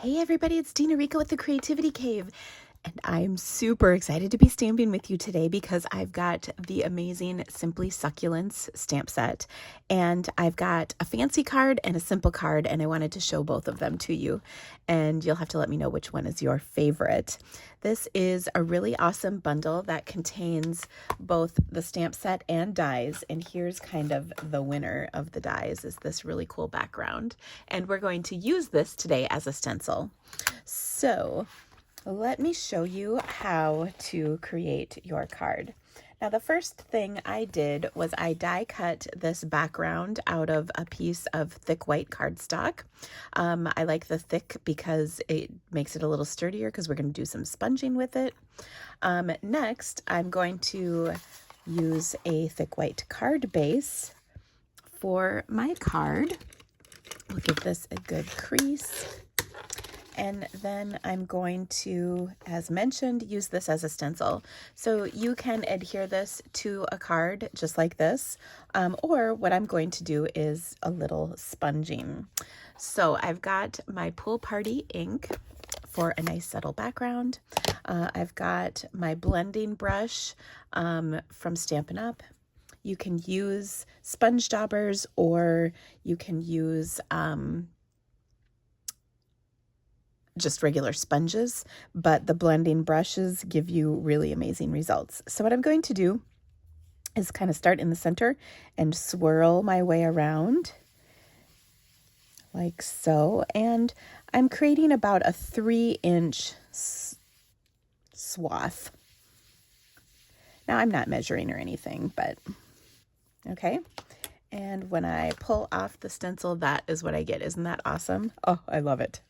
Hey everybody, it's Dina Rico with the Creativity Cave, and I'm super excited to be stamping with you today because I've got the amazing Simply Succulents stamp set, and I've got a fancy card and a simple card, and I wanted to show both of them to you, and you'll have to let me know which one is your favorite. This is a really awesome bundle that contains both the stamp set and dies, and here's kind of the winner of the dies is this really cool background, and we're going to use this today as a stencil. So let me show you how to create your card. Now, the first thing I did was I die cut this background out of a piece of thick white cardstock. I like the thick because it makes it a little sturdier because we're going to do some sponging with it. Next, I'm going to use a thick white card base for my card. We'll give this a good crease. And then I'm going to, as mentioned, use this as a stencil. So you can adhere this to a card just like this, or what I'm going to do is a little sponging. So I've got my Pool Party ink for a nice subtle background. I've got my blending brush from Stampin' Up. You can use sponge daubers, or you can use just regular sponges, but the blending brushes give you really amazing results. So what I'm going to do is kind of start in the center and swirl my way around like so. And I'm creating about a 3-inch swath. Now I'm not measuring or anything, but okay. And when I pull off the stencil, that is what I get. Isn't that awesome? Oh, I love it.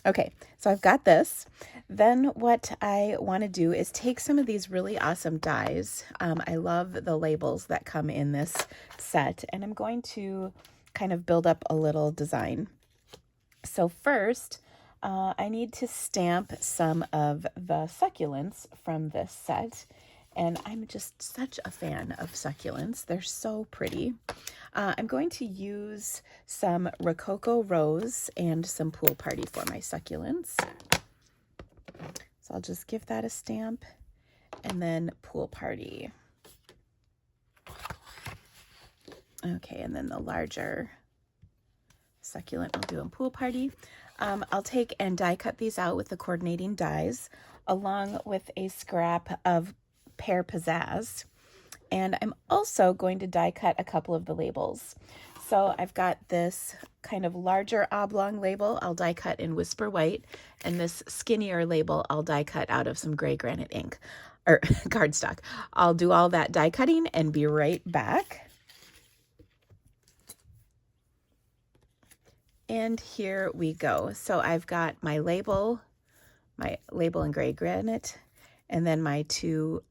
Okay, so I've got this. Then what I want to do is take some of these really awesome dies. I love the labels that come in this set, and I'm going to kind of build up a little design. So first, I need to stamp some of the succulents from this set. And I'm just such a fan of succulents. They're so pretty. I'm going to use some Rococo Rose and some Pool Party for my succulents. So I'll just give that a stamp, and then Pool Party. Okay, and then the larger succulent I'll do in Pool Party. I'll take and die cut these out with the coordinating dies, along with a scrap of Pear Pizzazz, and I'm also going to die cut a couple of the labels. So I've got this kind of larger oblong label I'll die cut in Whisper White, and this skinnier label I'll die cut out of some gray granite ink or cardstock. I'll do all that die cutting and be right back. And here we go. So I've got my label in gray granite, and then my two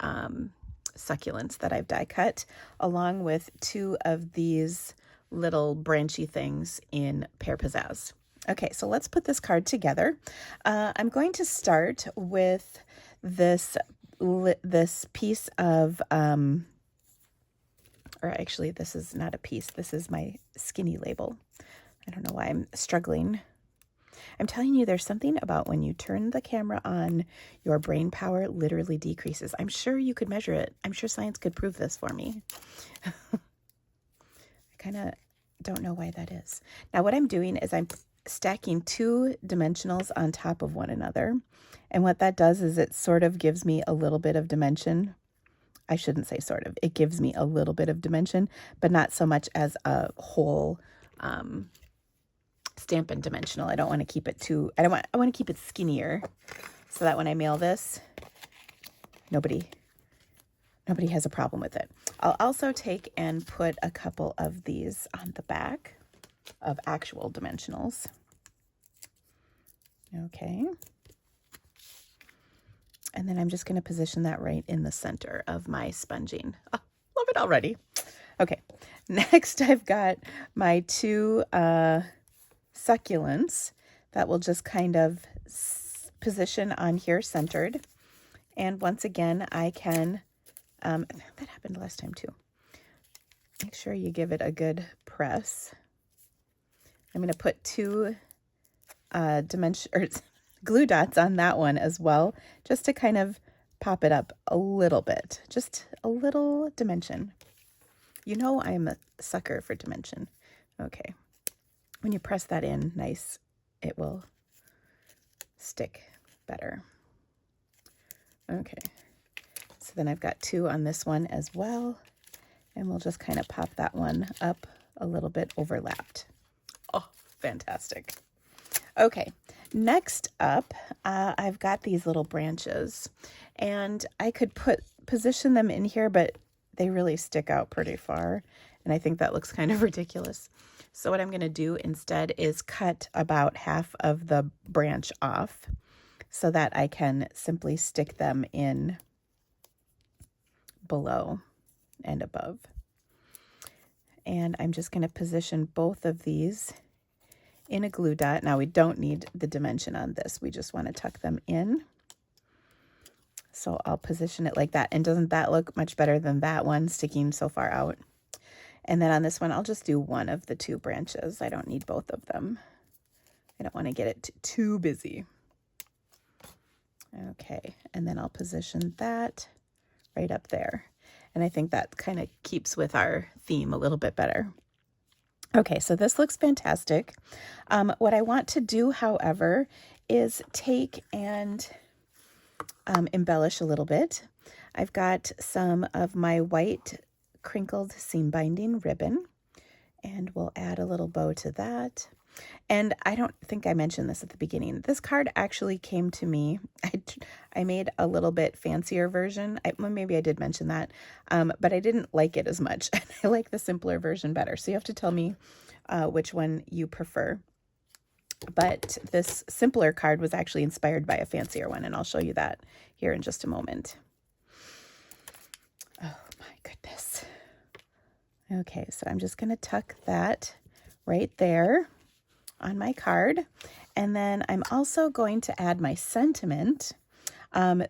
succulents that I've die cut, along with two of these little branchy things in Pear Pizzazz. Okay, so let's put this card together. I'm going to start with this piece of, or actually this is not a piece, this is my skinny label. I don't know why I'm struggling. I'm telling you, there's something about when you turn the camera on, your brain power literally decreases. I'm sure you could measure it. I'm sure science could prove this for me. I kind of don't know why that is. Now, what I'm doing is I'm stacking two dimensionals on top of one another. And what that does is it sort of gives me a little bit of dimension. I shouldn't say sort of. It gives me a little bit of dimension, but not so much as a whole Stampin' dimensional. I don't want to keep it too, I want to keep it skinnier so that when I mail this, nobody has a problem with it. I'll also take and put a couple of these on the back of actual dimensionals. Okay. And then I'm just going to position that right in the center of my sponging. Oh, love it already. Okay. Next, I've got my two succulents that will just kind of position on here centered. And once again, I can, that happened last time too. Make sure you give it a good press. I'm going to put two dimension or glue dots on that one as well, just to kind of pop it up a little bit, just a little dimension. You know I'm a sucker for dimension. Okay, when you press that in nice, it will stick better. Okay, so then I've got 2 on this one as well, and we'll just kind of pop that one up a little bit overlapped. Oh, fantastic. Okay, next up, I've got these little branches, and I could position them in here, but they really stick out pretty far, and I think that looks kind of ridiculous. So what I'm going to do instead is cut about half of the branch off so that I can simply stick them in below and above. And I'm just going to position both of these in a glue dot. Now we don't need the dimension on this. We just want to tuck them in. So I'll position it like that. And doesn't that look much better than that one sticking so far out? And then on this one, I'll just do one of the 2 branches. I don't need both of them. I don't want to get it too busy. Okay, and then I'll position that right up there. And I think that kind of keeps with our theme a little bit better. Okay, so this looks fantastic. What I want to do, however, is take and embellish a little bit. I've got some of my white crinkled seam binding ribbon, and we'll add a little bow to that. And I don't think I mentioned this at the beginning. This card actually came to me. I made a little bit fancier version. Well, maybe I did mention that, but I didn't like it as much. I like the simpler version better. So you have to tell me which one you prefer. But this simpler card was actually inspired by a fancier one, and I'll show you that here in just a moment. Oh my goodness. Okay, so I'm just going to tuck that right there on my card. And then I'm also going to add my sentiment.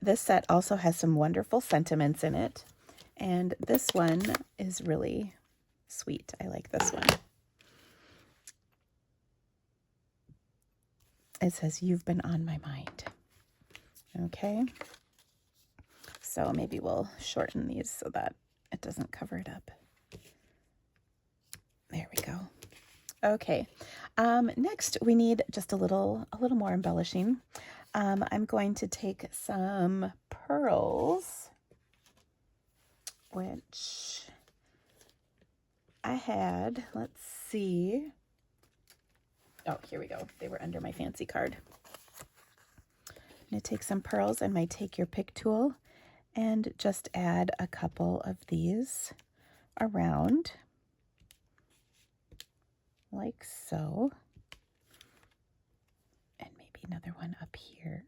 This set also has some wonderful sentiments in it. And this one is really sweet. I like this one. It says, "You've been on my mind." Okay. So maybe we'll shorten these so that it doesn't cover it up. There we go. Okay. Next we need just a little more embellishing. I'm going to take some pearls, which I had, let's see. Oh, here we go. They were under my fancy card. I'm going to take some pearls and my Take Your Pick tool and just add a couple of these around, like so. And maybe another one up here.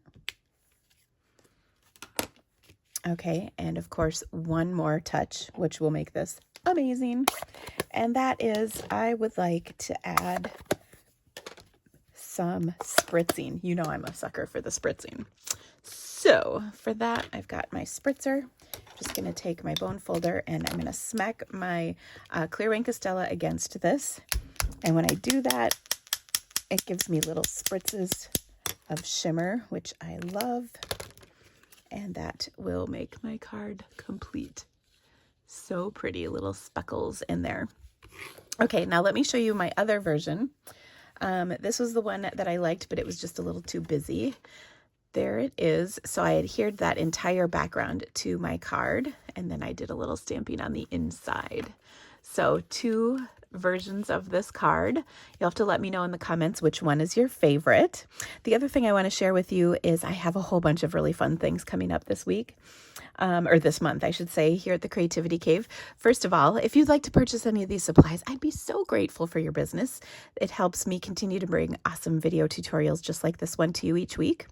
Okay, and of course, one more touch, which will make this amazing. And that is, I would like to add some spritzing. You know I'm a sucker for the spritzing. So for that, I've got my spritzer. Just going to take my bone folder and I'm going to smack my Clear Rain Castella against this. And when I do that, it gives me little spritzes of shimmer, which I love. And that will make my card complete. So pretty, little speckles in there. Okay, now let me show you my other version. This was the one that I liked, but it was just a little too busy. There it is. So I adhered that entire background to my card, and then I did a little stamping on the inside. So 2 versions of this card. You'll have to let me know in the comments which one is your favorite. The other thing I want to share with you is I have a whole bunch of really fun things coming up this week. Or this month, I should say, here at the Creativity Cave. First of all, if you'd like to purchase any of these supplies, I'd be so grateful for your business. It helps me continue to bring awesome video tutorials just like this one to you each week.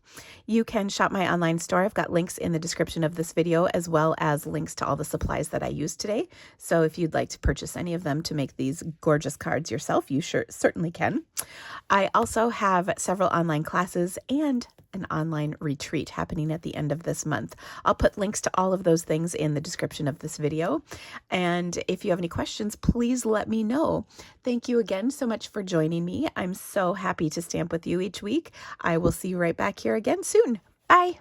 You can shop my online store. I've got links in the description of this video, as well as links to all the supplies that I used today. So if you'd like to purchase any of them to make these gorgeous cards yourself, you certainly can. I also have several online classes and an online retreat happening at the end of this month. I'll put links to all of those things in the description of this video. And if you have any questions, please let me know. Thank you again so much for joining me. I'm so happy to stamp with you each week. I will see you right back here again soon. Bye.